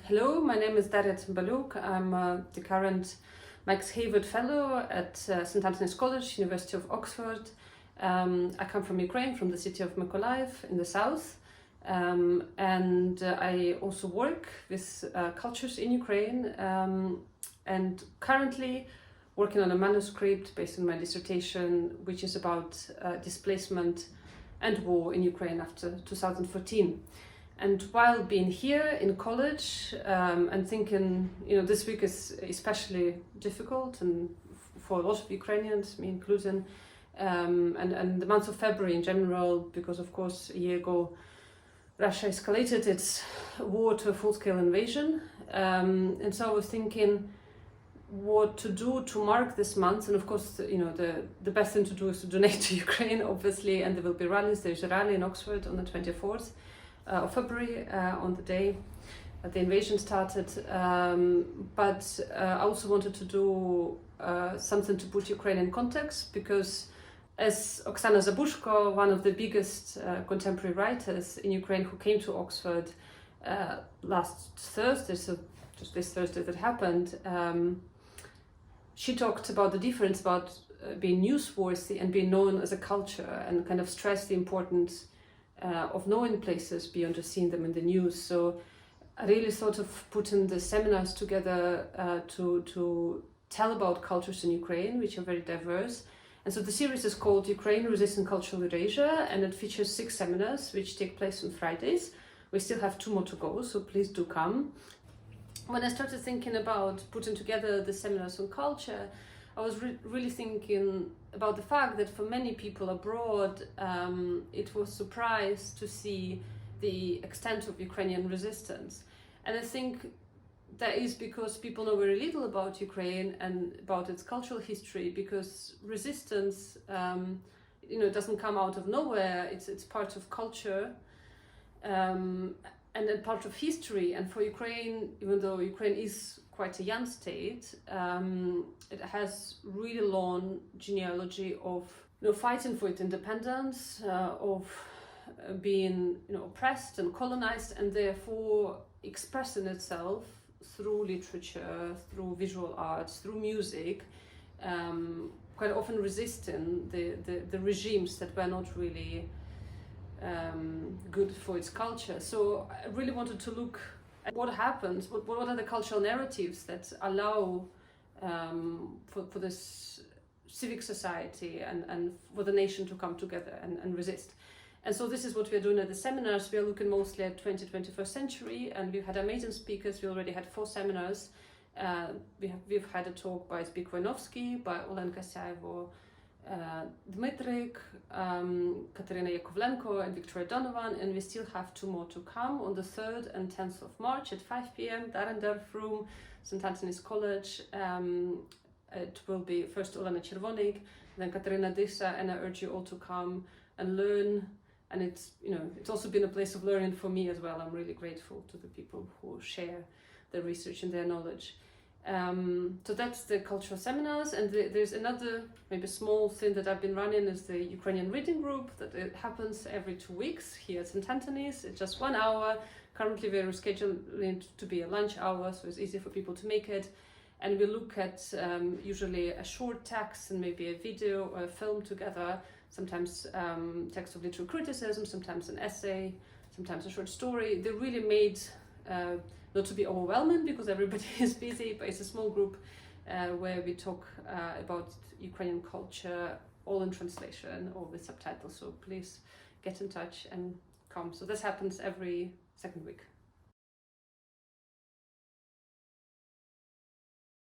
Hello, my name is Darya Tsymbalyuk. I'm the current Max Hayward Fellow at St. Antony's College, University of Oxford. I come from Ukraine, from the city of Mykolaiv in the south. And I also work with cultures in Ukraine and currently working on a manuscript based on my dissertation, which is about displacement and war in Ukraine after 2014. And while being here in college and thinking, this week is especially difficult and for a lot of Ukrainians, me including, and the month of February in general, because of course a year ago Russia escalated its war to a full-scale invasion. And so I was thinking what to do to mark this month. And of course, the best thing to do is to donate to Ukraine, obviously, and there will be rallies. There's a rally in Oxford on the 24th. Of February, on the day that the invasion started, but I also wanted to do something to put Ukraine in context, because as Oksana Zabushko, one of the biggest contemporary writers in Ukraine who came to Oxford last Thursday, so just this Thursday that happened, she talked about the difference about being newsworthy and being known as a culture, and kind of stressed the importance of knowing places beyond just seeing them in the news. So I really thought of putting the seminars together to tell about cultures in Ukraine, which are very diverse. And so the series is called Ukraine Resisting Cultural Erasure, and it features 6 seminars which take place on Fridays. We still have 2 more to go, so please do come. When I started thinking about putting together the seminars on culture, I was really thinking about the fact that for many people abroad, it was a surprise to see the extent of Ukrainian resistance. And I think that is because people know very little about Ukraine and about its cultural history, because resistance, doesn't come out of nowhere. It's part of culture. And then part of history. And for Ukraine, even though Ukraine is quite a young state, it has really long genealogy of fighting for its independence, of being oppressed and colonized, and therefore expressing itself through literature, through visual arts, through music, quite often resisting the regimes that were not really good for its culture. So I really wanted to look at what happens, what are the cultural narratives that allow for this civic society and for the nation to come together and resist. And so this is what we're doing at the seminars. We're looking mostly at 20th, 21st century, and we've had amazing speakers. We already had 4 seminars. We've had a talk by Zbigniew Wojnowski, by Olenka Syaevo, Dmytryk, Katerina Yakovlenko and Victoria Donovan, and we still have 2 more to come on the 3rd and 10th of March at 5 p.m. Darendorf Room, St. Antony's College. It will be first Olena Czerwonik, then Katerina Dysa, and I urge you all to come and learn. And it's also been a place of learning for me as well. I'm really grateful to the people who share their research and their knowledge. So that's the cultural seminars, and there's another maybe small thing that I've been running is the Ukrainian reading group that it happens every 2 weeks here at St. Antony's. It's just 1 hour. Currently we're scheduling it to be a lunch hour, so it's easy for people to make it. And we look at usually a short text and maybe a video or a film together, sometimes text of literary criticism, sometimes an essay, sometimes a short story. They're really made not to be overwhelming because everybody is busy, but it's a small group where we talk about Ukrainian culture, all in translation or with subtitles. So please get in touch and come. So this happens every 2nd week.